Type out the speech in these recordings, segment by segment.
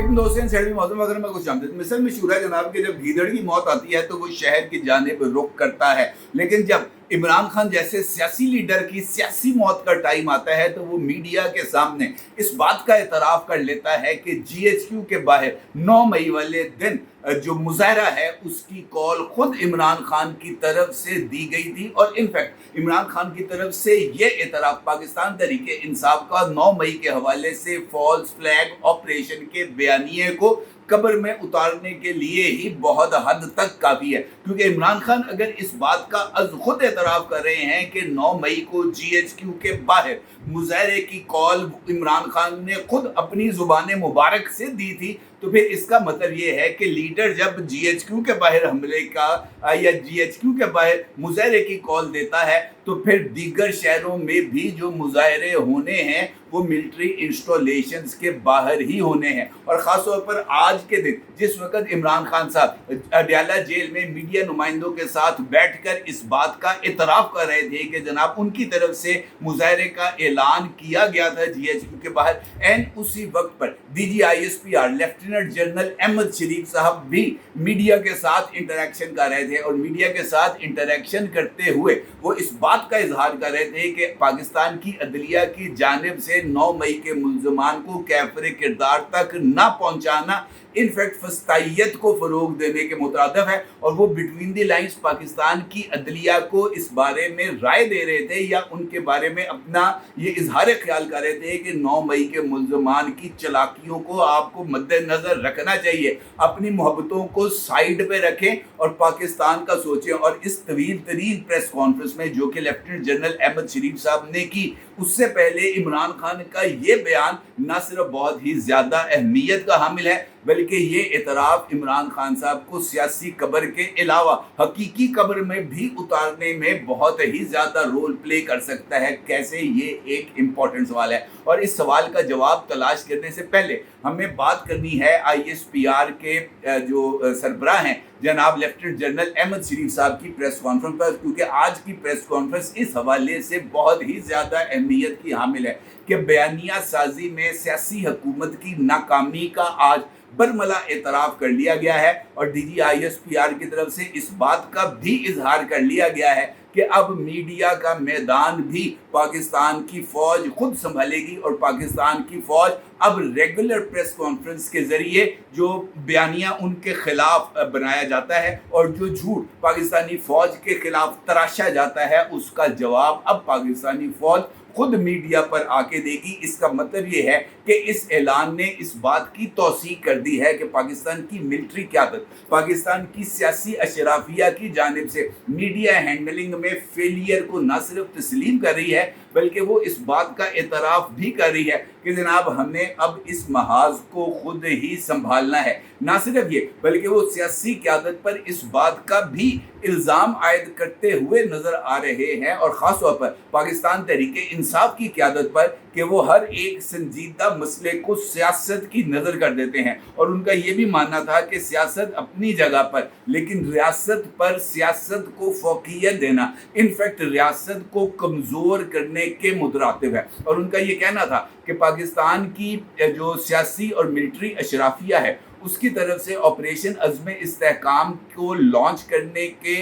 वालेकुम दोस्तों, सैलरी मौसम वगैरह में कुछ आमदद मिसल मशहूर है जनाब कि जब गीदड़ की मौत आती है तो वो शहर की जानिब रुख करता है, लेकिन जब इमरान खान जैसे सियासी लीडर की सियासी मौत का टाइम आता है तो वो मीडिया के सामने इस बात का एतराफ़ कर लेता है कि GHQ के बाहर 9 मई वाले दिन जो मुजाहरा है उसकी कॉल खुद इमरान खान की तरफ से दी गई थी। और इनफैक्ट इमरान खान की तरफ से ये एतराफ़ पाकिस्तान तहरीक इंसाफ का 9 मई के हवाले से फॉल्स फ्लैग ऑपरेशन के बयानिए को कब्र में उतारने के लिए ही बहुत हद तक काफ़ी है, क्योंकि इमरान खान अगर इस बात का खुद एतराफ़ कर रहे हैं कि 9 मई को GHQ के बाहर मुजाहरे की कॉल इमरान खान ने खुद अपनी ज़ुबान मुबारक से दी थी, तो फिर इसका मतलब ये है कि लीडर जब GHQ के बाहर हमले का या GHQ के बाहर मुजाहरे की कॉल देता है तो फिर दीगर शहरों में भी जो मुजाहरे होने हैं वो मिलिट्री इंस्टॉलेशंस के बाहर ही होने हैं। और ख़ास तौर पर आज के दिन जिस वक्त इमरान खान साहब अडयाला जेल में मीडिया नुमाइंदों के साथ बैठकर इस बात का इतराफ़ कर रहे थे कि जनाब उनकी तरफ से मुजाहरे का ऐलान किया गया था GHQ के बाहर, एंड उसी वक्त पर DGISPR लेफ्टिनेंट जनरल अहमद शरीफ साहब भी मीडिया के साथ इंटरेक्शन कर रहे थे। और मीडिया के साथ इंटरेक्शन करते हुए वो इस बात का इजहार कर रहे थे कि पाकिस्तान की अदलिया की जानिब से 9 मई के मुल्ज़मान को कैफ़र किरदार तक ना पहुंचाना इनफैक्ट फस्तायत को फ़रोग देने के मुतरादिफ है। और वो बिटवीन द लाइन्स पाकिस्तान की अदलिया को इस बारे में राय दे रहे थे या उनके बारे में अपना ये इजहार ख्याल कर रहे थे कि 9 मई के मुल्ज़मान की चालाकियों को आपको मद्देनज़र रखना चाहिए, अपनी मोहब्बतों को साइड पे रखें और पाकिस्तान का सोचें। और इस तवील तरीन प्रेस कॉन्फ्रेंस में जो कि लेफ्टिनेंट जनरल अहमद शरीफ साहब ने की, उससे पहले इमरान खान का ये बयान न सिर्फ बहुत ही ज़्यादा अहमियत का हामिल है बल्कि ये इतराफ़ इमरान खान साहब को सियासी कब्र के अलावा हकीकी कब्र में भी उतारने में बहुत ही ज़्यादा रोल प्ले कर सकता है। कैसे, ये एक इम्पॉर्टेंट सवाल है और इस सवाल का जवाब तलाश करने से पहले हमें बात करनी है ISPR के जो सरबराह हैं जनाब लेफ्टिनेंट जनरल अहमद शरीफ साहब की प्रेस कॉन्फ्रेंस पर, क्योंकि आज की प्रेस कॉन्फ्रेंस इस हवाले से बहुत ही ज़्यादा अहमियत की हामिल है कि बयानिया साजी में सियासी हुकूमत की नाकामी का आज बरमला एतराफ़ कर लिया गया है। और DGISPR की तरफ से इस बात का भी इजहार कर लिया गया है कि अब मीडिया का मैदान भी पाकिस्तान की फ़ौज खुद संभालेगी और पाकिस्तान की फ़ौज अब रेगुलर प्रेस कॉन्फ्रेंस के ज़रिए जो बयानिया उनके ख़िलाफ़ बनाया जाता है और जो झूठ पाकिस्तानी फ़ौज के ख़िलाफ़ तराशा जाता है उसका जवाब अब पाकिस्तानी फ़ौज खुद मीडिया पर आके देगी। इसका मतलब ये है कि इस ऐलान ने इस बात की तौसीक कर दी है कि पाकिस्तान की मिलिट्री क़यादत पाकिस्तान की सियासी अशराफिया की जानिब से मीडिया हैंडलिंग में फेलियर को न सिर्फ तस्लीम कर रही है बल्कि वो इस बात का एतराफ़ भी कर रही है कि जनाब हमें अब इस महाज को खुद ही संभालना है। ना सिर्फ ये बल्कि वो सियासी क़यादत पर इस बात का भी इल्ज़ाम आयद करते हुए नज़र आ रहे हैं और ख़ास तौर पर पाकिस्तान तहरीक इंसाफ की क़यादत पर कि वो हर एक संजीदा मसले को सियासत की नज़र कर देते हैं। और उनका ये भी मानना था कि सियासत अपनी जगह पर, लेकिन रियासत पर सियासत को फ़ौक़ियत देना इनफैक्ट रियासत को कमज़ोर करने के मुतरातिब है। और उनका ये कहना था कि पाकिस्तान की जो सियासी और मिलिट्री अशराफिया है उसकी तरफ से ऑपरेशन अज़्म इस्तेहकाम को लॉन्च करने के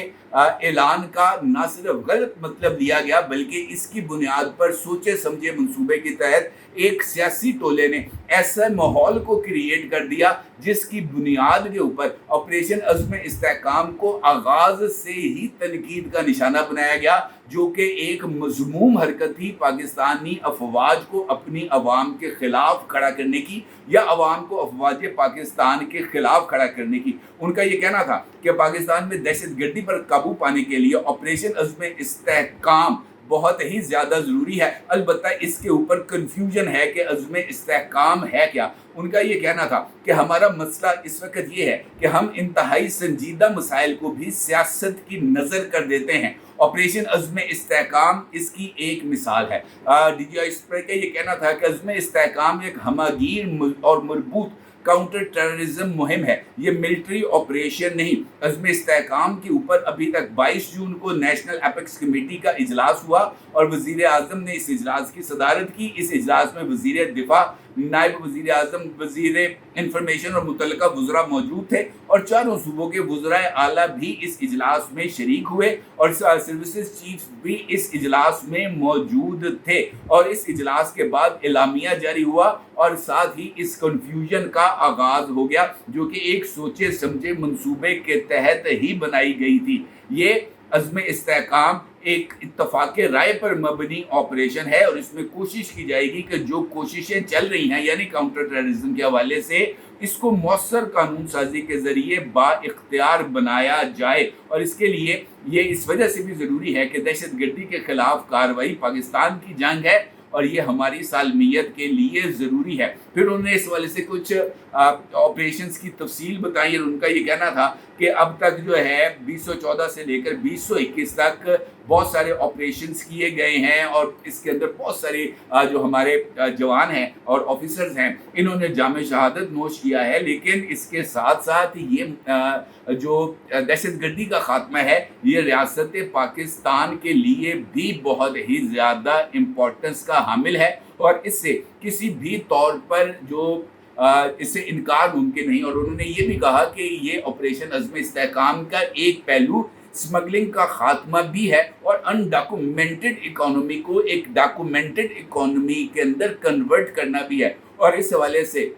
ऐलान का न सिर्फ गलत मतलब लिया गया बल्कि इसकी बुनियाद पर सोचे समझे मंसूबे के तहत एक सियासी टोले ने ऐसा माहौल को क्रिएट कर दिया जिसकी बुनियाद के ऊपर ऑपरेशन अज़्म इस्तेहकाम को आगाज़ से ही तनकीद का निशाना बनाया गया, जो कि एक मज़मूम हरकत थी पाकिस्तानी अफवाज को अपनी अवाम के ख़िलाफ़ खड़ा करने की या अवाम को अफवाज पाकिस्तान के ख़िलाफ़ खड़ा करने की। उनका ये कहना था कि पाकिस्तान में दहशतगर्दी पर काबू पाने के लिए ऑपरेशन अज़्म इस्तेहकाम बहुत ही ज़्यादा ज़रूरी है। अलबत्ता इसके ऊपर कन्फ्यूजन है कि अज़्म इस्तेहकाम है क्या। उनका ये कहना था कि हमारा मसला इस वक्त ये है कि हम इंतहाई संजीदा मसाइल को भी सियासत की नज़र कर देते हैं। ऑपरेशन अज़्म इस्तेहकाम इसकी एक मिसाल है। DGISPR का ये कहना था कि अज़्म इस्तेहकाम एक हमागीर और मरबूत काउंटर टेररिज्म मुहिम है, ये मिलिट्री ऑपरेशन नहीं। अज़्म इस्तेहकाम के ऊपर अभी तक 22 जून को नेशनल एपेक्स कमेटी का इजलास हुआ और वज़ीर आज़म ने इस इजलास की सदारत की। इस इजलास में वज़ीर दिफा नायब वज़ीर आज़म, वज़ीर इंफॉर्मेशन और मुतल्लिका वज़रा मौजूद थे और चारों सूबों के वज़राए आला भी इस इजलास में शरीक हुए और सर्विसेज चीफ्स भी इस इजलास में मौजूद थे। और इस इजलास के बाद एलामिया जारी हुआ और साथ ही इस कन्फ्यूजन का आगाज़ हो गया, जो कि एक सोचे समझे मंसूबे के तहत ही बनाई गई थी। ये अज़्म इस्तेहकाम एक इत्तफाक राय पर मबनी ऑपरेशन है और इसमें कोशिश की जाएगी कि जो कोशिशें चल रही हैं यानी काउंटर टेररिज्म के हवाले से, इसको मौसर कानून साजी के ज़रिए बाइख्तियार बनाया जाए। और इसके लिए ये इस वजह से भी ज़रूरी है कि दहशत गर्दी के ख़िलाफ़ कार्रवाई पाकिस्तान की जंग है और ये हमारी सालमियत के लिए ज़रूरी है। फिर उन्होंने इस वाले से कुछ ऑपरेशंस की तफसील बताई और उनका ये कहना था कि अब तक जो है 2014 से लेकर 2021 तक बहुत सारे ऑपरेशंस किए गए हैं और इसके अंदर बहुत सारे जो हमारे जवान हैं और ऑफिसर्स हैं, इन्होंने जाम शहादत नोश किया है। लेकिन इसके साथ साथ ये जो दहशत गर्दी का खात्मा है, ये रियासत पाकिस्तान के लिए भी बहुत ही ज़्यादा इम्पोर्टेंस का हामिल है और इससे किसी भी तौर पर जो इससे इनकार मुमकिन नहीं। और उन्होंने ये भी कहा कि ये ऑपरेशन अज़्म इस्तेहकाम का एक पहलू स्मगलिंग का खात्मा भी है और अनडॉक्यूमेंटेड इकोनॉमी को एक डॉक्यूमेंटेड इकोनॉमी के अंदर कन्वर्ट करना भी है। और इस हवाले से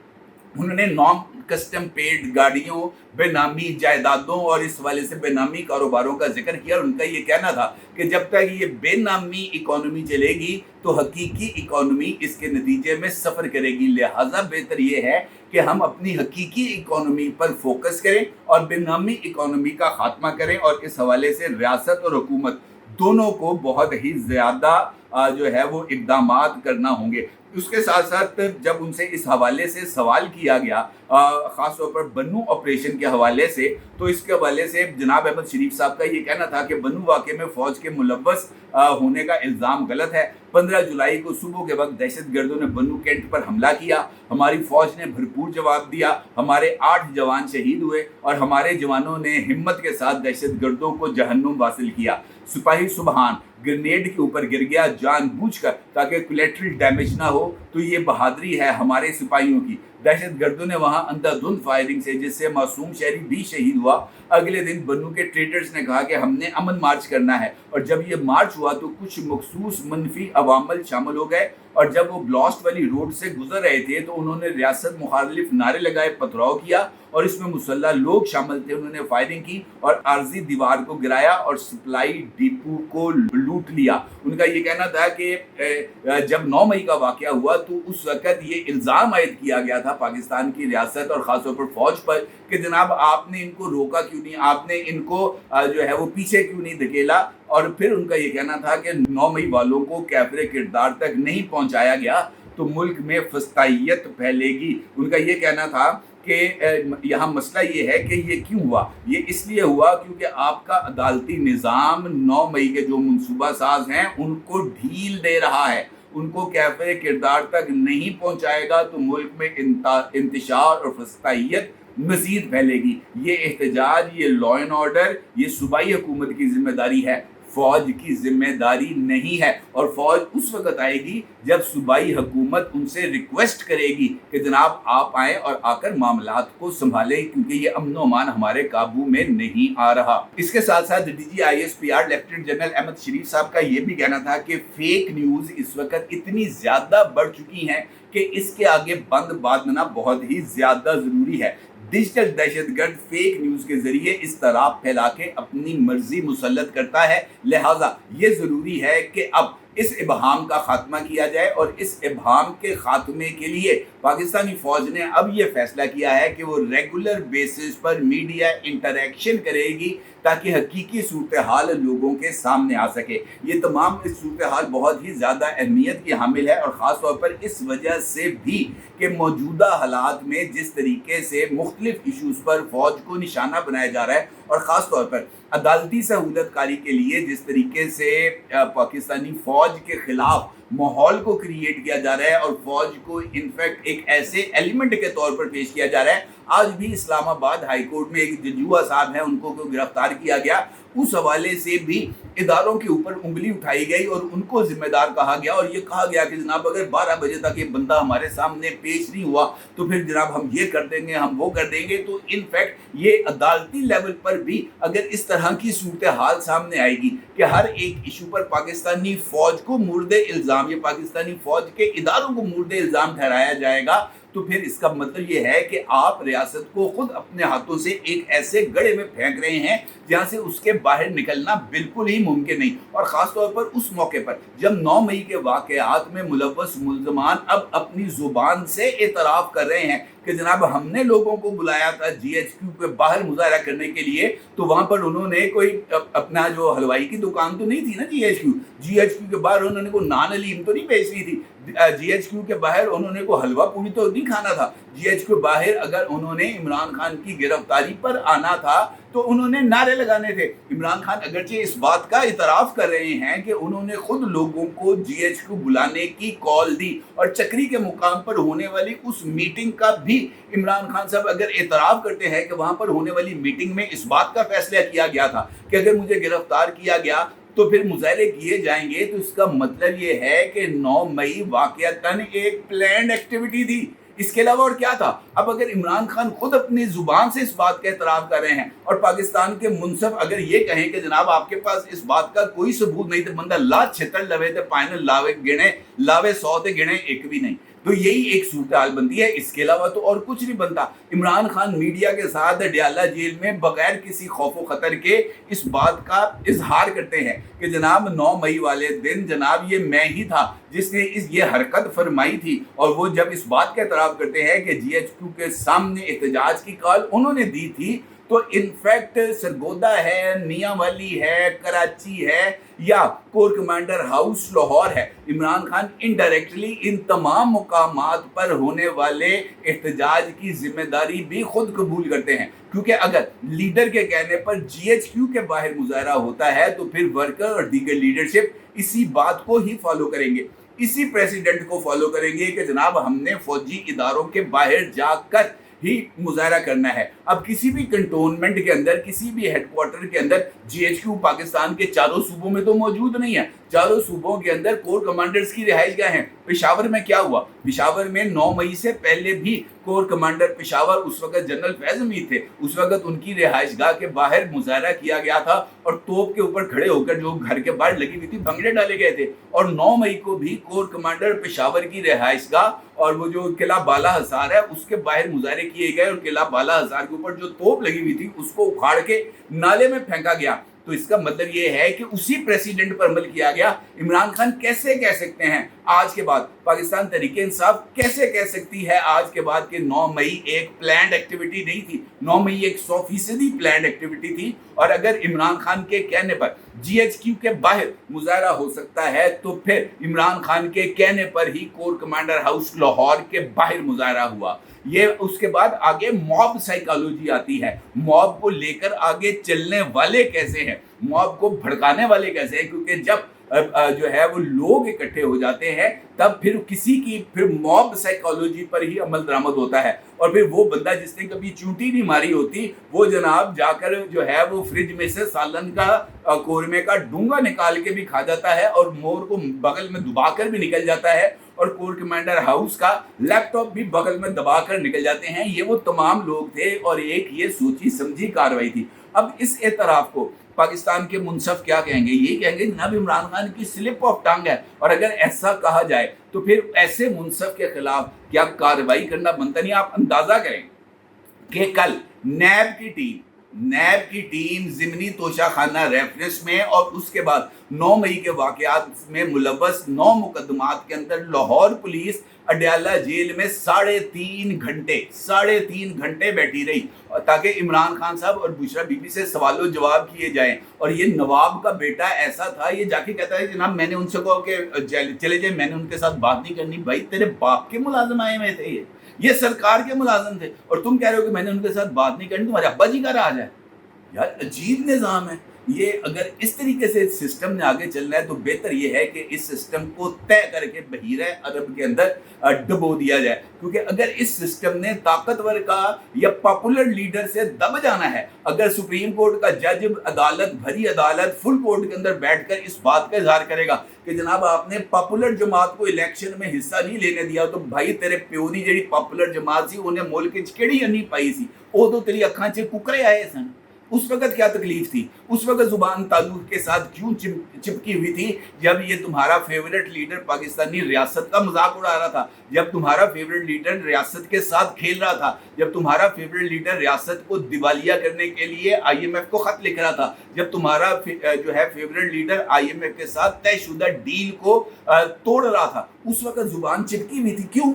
उन्होंने नॉन कस्टम पेड गाड़ियों, बेनामी जायदादों और इस वाले से बेनामी कारोबारों का जिक्र किया और उनका ये कहना था कि जब तक ये बेनामी इकोनॉमी चलेगी तो हकीकी इकोनॉमी इसके नतीजे में सफ़र करेगी। लिहाजा बेहतर ये है कि हम अपनी हकीकी इकोनॉमी पर फोकस करें और बेनामी इकोनॉमी का खात्मा करें। और इस हवाले से रियासत और हुकूमत दोनों को बहुत ही ज़्यादा जो है वो इक़दामात करना होंगे। उसके साथ साथ जब उनसे इस हवाले से सवाल किया गया ख़ास तौर पर बन्नू ऑपरेशन के हवाले से, तो इसके हवाले से जनाब अहमद शरीफ साहब का ये कहना था कि बन्नू वाक़े में फ़ौज के मुलव्वस होने का इल्ज़ाम गलत है। 15 जुलाई को सुबह के वक्त दहशत गर्दों ने बन्नू कैंट पर हमला किया, हमारी फ़ौज ने भरपूर जवाब दिया, हमारे 8 जवान शहीद हुए और हमारे जवानों ने हिम्मत के साथ दहशत गर्दों को जहन्नुम हासिल किया। सिपाही सुबहान ग्रेनेड के ऊपर गिर गया जानबूझकर ताकि कोलेटरल डैमेज ना हो, तो ये बहादुरी है हमारे सिपाहियों की। दहशत गर्दों ने वहां अंधाधुंध फायरिंग से जिससे मासूम शहरी भी शहीद हुआ। अगले दिन बन्नू के ट्रेडर्स ने कहा कि हमने अमन मार्च करना है और जब ये मार्च हुआ तो कुछ मखसूस मनफी अवामल शामिल हो गए और जब वो ब्लास्ट वाली रोड से गुजर रहे थे तो उन्होंने रियासत मुखालिफ नारे लगाए, पथराव किया और इसमें मुसल्लह लोग शामिल थे। उन्होंने फायरिंग की और आर्जी दीवार को गिराया और सप्लाई डिपो को लूट लिया। उनका ये कहना था कि जब 9 मई का वाक़या हुआ तो उस वक़्त ये इल्ज़ाम आयद किया गया था पाकिस्तान की रियासत और ख़ास तौर पर फ़ौज पर कि जनाब आपने इनको रोका क्यों नहीं, आपने इनको जो है वो पीछे क्यों नहीं धकेला। और फिर उनका ये कहना था कि 9 मई वालों को कैफरे किरदार तक नहीं पहुँचाया गया तो मुल्क में फस्तायत फैलेगी। उनका ये कहना था कि यहाँ मसला ये है कि ये क्यों हुआ, ये इसलिए हुआ क्योंकि आपका अदालती निज़ाम 9 मई के जो मनसूबा साज हैं उनको ढील दे रहा है, उनको कैफे किरदार तक नहीं पहुँचाएगा तो मुल्क में इंतशार और फस्तायत मज़ीद फैलेगी। ये एहतजाज, ये लॉ एंड ऑर्डर, ये सूबाई हुकूमत की जिम्मेदारी है, फ़ौज की जिम्मेदारी नहीं है। और फ़ौज उस वक़्त आएगी जब सूबाई हुकूमत उनसे रिक्वेस्ट करेगी कि जनाब आप आएँ और आकर मामलात को संभालें क्योंकि ये अमन अमान हमारे काबू में नहीं आ रहा। इसके साथ साथ DGISPR लेफ्टिनेंट जनरल अहमद शरीफ साहब का ये भी कहना था कि फ़ेक न्यूज़ इस वक्त इतनी ज़्यादा बढ़ चुकी हैं कि इसके आगे बंद बांधना बहुत ही ज़्यादा ज़रूरी है। डिजिटल दहशतगर्द फेक न्यूज़ के ज़रिए इस तरह फैला के अपनी मर्जी मुसल्लत करता है। लिहाजा ये ज़रूरी है कि अब इस इबहाम का खात्मा किया जाए और इस इबहाम के खात्मे के लिए पाकिस्तानी फ़ौज ने अब ये फैसला किया है कि वो रेगुलर बेसिस पर मीडिया इंटरेक्शन करेगी ताकि हकीकी सूरत हाल लोगों के सामने आ सके। ये तमाम इस सूरत हाल बहुत ही ज़्यादा अहमियत की हामिल है और ख़ास तौर पर इस वजह से भी कि मौजूदा हालात में जिस तरीके से मुख्तलिफ इशूज़ पर फ़ौज को निशाना बनाया जा रहा है और ख़ास तौर पर अदालती सहूलत कारी के लिए जिस तरीके से पाकिस्तानी फ़ौज के ख़िलाफ़ माहौल को क्रिएट किया जा रहा है और फ़ौज को इनफैक्ट एक ऐसे एलिमेंट के तौर पर पेश किया जा रहा है। आज भी इस्लामाबाद हाई कोर्ट में एक जजुआ साहब हैं, उनको गिरफ्तार किया गया, उस हवाले से भी इदारों के ऊपर उंगली उठाई गई और उनको जिम्मेदार कहा गया और ये कहा गया कि जनाब अगर 12 बजे तक ये बंदा हमारे सामने पेश नहीं हुआ तो फिर जनाब हम ये कर देंगे, हम वो कर देंगे। तो इनफैक्ट ये अदालती लेवल पर भी अगर इस तरह की सूरत हाल सामने आएगी कि हर एक इशू पर पाकिस्तानी फौज को मुर्दे इल्ज़ाम या पाकिस्तानी फौज के इदारों को मुर्दे इल्ज़ाम ठहराया जाएगा, तो फिर इसका मतलब ये है कि आप रियासत को खुद अपने हाथों से एक ऐसे गड्ढे में फेंक रहे हैं जहां से उसके बाहर निकलना बिल्कुल ही मुमकिन नहीं। और ख़ास तौर पर उस मौके पर जब 9 मई के वाक़यात में मुलव्वस मुल्ज़मान अब अपनी ज़ुबान से एतराफ़ कर रहे हैं कि जनाब हमने लोगों को बुलाया था GHQ के बाहर मुजाहरा करने के लिए, तो वहाँ पर उन्होंने कोई अपना जो हलवाई की दुकान तो नहीं थी ना GHQ के बाहर उन्होंने कोई नान अलीम तो नहीं बेच रही थी, GHQ के बाहर उन्होंने को हलवा पूरी तो नहीं खाना था, GHQ के बाहर अगर उन्होंने इमरान खान की गिरफ्तारी पर आना था तो उन्होंने नारे लगाने थे। इमरान खान अगरचे इस बात का इतराफ़ कर रहे हैं कि उन्होंने खुद लोगों को GHQ बुलाने की कॉल दी और चक्री के मुकाम पर होने वाली उस मीटिंग का भी इमरान खान साहब अगर एतराफ़ करते हैं कि वहाँ पर होने वाली मीटिंग में इस बात का फैसला किया गया था कि अगर मुझे गिरफ्तार किया गया तो फिर मुजाहरे किए जाएंगे, तो इसका मतलब ये है कि 9 मई वाक़यातन एक प्लान्ड एक्टिविटी थी। इसके अलावा और क्या था? अब अगर इमरान खान खुद अपनी जुबान से इस बात का एतराफ़ कर रहे हैं और पाकिस्तान के मुनसफ अगर ये कहें कि जनाब आपके पास इस बात का कोई सबूत नहीं, तो बंदा ला छितर लवे थे पायन लावे गिने लावे 100 थे गिने एक भी नहीं, तो यही एक सूरत हाल बनती है। इसके अलावा तो और कुछ नहीं बनता। इमरान खान मीडिया के साथ अडयाला जेल में बगैर किसी खौफ खतर के इस बात का इजहार करते हैं कि जनाब 9 मई वाले दिन जनाब ये मैं ही था जिसने ये हरकत फरमाई थी, और वो जब इस बात का एतराफ़ करते हैं कि GHQ के सामने एहतजाज की कॉल उन्होंने दी थी, तो इनफैक्ट सरगोदा है, मियांवाली है, कराची है या कोर कमांडर हाउस लाहौर है, इमरान खान इनडायरेक्टली इन तमाम मुकामात पर होने वाले एहतजाज की जिम्मेदारी भी खुद कबूल करते हैं। क्योंकि अगर लीडर के कहने पर GHQ के बाहर मुजाहरा होता है तो फिर वर्कर और दीगर लीडरशिप इसी बात को ही फॉलो करेंगे, इसी प्रेसिडेंट को फॉलो करेंगे कि जनाब हमने फौजी इदारों के बाहर जाकर ही मुजाहरा करना है। अब किसी भी कंटोनमेंट के अंदर, किसी भी हेडक्वार्टर के अंदर GHQ पाकिस्तान के चारों सूबों में तो मौजूद नहीं है। चारों सूबों के अंदर कोर कमांडर्स की रिहाइशगाह हैं। पेशावर में क्या हुआ? पेशावर में 9 मई से पहले भी कोर कमांडर पेशावर उस वक्त जनरल फैज हमीद थे, उस वक्त उनकी रिहाइशगाह के बाहर मुजाहरा किया गया था और तोप के ऊपर खड़े होकर जो घर के बाहर लगी हुई थी भंगड़े डाले गए थे। और 9 मई को भी कोर कमांडर पेशावर की रिहाइशगाह और वो जो किला बाला हसार है उसके बाहर मुजाहरे किए गए और किला बाला हसार के ऊपर जो तोप लगी हुई थी उसको उखाड़ के नाले में फेंका गया। तो इसका मतलब ये है कि उसी प्रेसिडेंट पर अमल किया गया। इमरान खान कैसे कह सकते हैं आज के बाद, पाकिस्तान तहरीक इंसाफ कैसे कह सकती है आज के बाद कि 9 मई एक प्लान्ड एक्टिविटी नहीं थी? 9 मई एक 100% प्लान्ड एक्टिविटी थी। और अगर इमरान खान के कहने पर GHQ के बाहर मुजाहरा हो सकता है तो फिर इमरान खान के कहने पर ही कोर कमांडर हाउस लाहौर के बाहर मुजाहरा हुआ। ये उसके बाद आगे मॉब साइकोलॉजी आती है। मॉब को लेकर आगे चलने वाले कैसे हैं, मॉब को भड़काने वाले कैसे हैं, क्योंकि जब जो है वो लोग इकट्ठे हो जाते हैं तब फिर किसी की फिर मॉब साइकोलॉजी पर ही अमल दरामद होता है। और फिर वो बंदा जिसने कभी चूंटी नहीं मारी होती वो जनाब जाकर जो है वो फ्रिज में से सालन का कोरमे का डूंगा निकाल के भी खा जाता है और मोर को बगल में दबा कर भी निकल जाता है और कोर कमांडर हाउस का लैपटॉप भी बगल में दबा कर निकल जाते हैं। ये वो तमाम लोग थे और एक ये सोची समझी कार्रवाई थी। अब इस एतराफ़ को पाकिस्तान के मुनसफ क्या कहेंगे? ये कहेंगे जनाब इमरान खान की स्लिप ऑफ टंग है। और अगर ऐसा कहा जाए तो फिर ऐसे मुनसफ के खिलाफ क्या कार्रवाई करना बनता नहीं? आप अंदाजा करें कि कल नैब की टीम ज़िमनी तोशाखाना रेफरेंस में और उसके बाद 9 मई के वाक़यात में मुलव्वस 9 मुकदमात के अंदर लाहौर पुलिस अडयाला जेल में 3.5 घंटे बैठी रही ताकि इमरान खान साहब और बुशरा बीबी से सवालों जवाब किए जाएं। और ये नवाब का बेटा ऐसा था, ये जाके कहता है जनाब मैंने उनसे कहा कि चले जाए, मैंने उनके साथ बात नहीं करनी। भाई तेरे बाप के मुलाजिम आए हुए थे, ये सरकार के मुलाजिम थे और तुम कह रहे हो कि मैंने उनके साथ बात नहीं करनी, तुम्हारे अब्बा जी का राज है। यार अजीब निज़ाम है। یہ اگر اس طریقے سے سسٹم نے آگے چلنا ہے تو بہتر یہ ہے کہ اس سسٹم کو طے کر کے بحیرہ عرب کے اندر ڈبو دیا جائے، کیونکہ اگر اس سسٹم نے طاقتور کا یا پاپولر لیڈر سے دب جانا ہے، اگر سپریم کورٹ کا جج عدالت بھری عدالت فل کورٹ کے اندر بیٹھ کر اس بات کا اظہار کرے گا کہ جناب آپ نے پاپولر جماعت کو الیکشن میں حصہ نہیں لینے دیا، تو بھائی تیرے پیو دی جڑی پاپولر جماعت سی انہیں ملک وچ کیڑی انی پائی سی، او تو تیری اکھاں 'چ ککرے آئے سن۔ اس وقت کیا تکلیف تھی، اس وقت زبان تعلق کے ساتھ کیوں چپکی ہوئی تھی، جب یہ تمہارا فیورٹ لیڈر پاکستانی ریاست کا مذاق اڑا رہا تھا، جب تمہارا فیورٹ لیڈر ریاست کے ساتھ کھیل رہا تھا، جب تمہارا فیورٹ لیڈر ریاست کو دیوالیہ کرنے کے لیے آئی ایم ایف کو خط لکھ رہا تھا، جب تمہارا جو ہے favourite leader I M F کے ساتھ طے شدہ ڈیل کو توڑ رہا تھا، اس وقت زبان چپکی ہوئی تھی، کیوں؟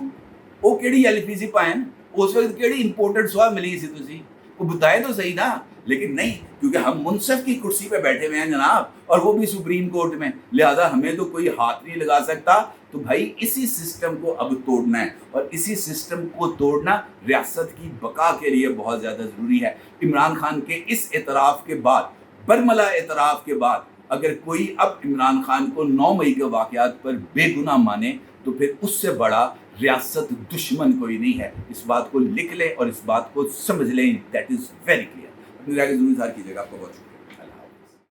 وہ کیڑی ایلفیزی پائن، اس وقت کیڑی امپورٹڈ سوا ملی سی تسی، وہ بتائے تو صحیح نا۔ لیکن نہیں، کیونکہ ہم منصف کی کرسی پہ بیٹھے ہوئے ہیں جناب، اور وہ بھی سپریم کورٹ میں، لہذا ہمیں تو کوئی ہاتھ نہیں لگا سکتا۔ تو بھائی اسی سسٹم کو اب توڑنا ہے، اور اسی سسٹم کو توڑنا ریاست کی بقا کے لیے بہت زیادہ ضروری ہے۔ عمران خان کے اس اعتراف کے بعد، برملا اعتراف کے بعد، اگر کوئی اب عمران خان کو 9 مئی کے واقعات پر بے گناہ مانے تو پھر اس سے بڑا ریاست دشمن کوئی نہیں ہے۔ اس بات کو لکھ لیں اور اس بات کو سمجھ لیں، دیٹ از ویری کلیئر۔ اپنی رائے ضرور اظہار کیجیے گا۔ آپ کا بہت شکریہ۔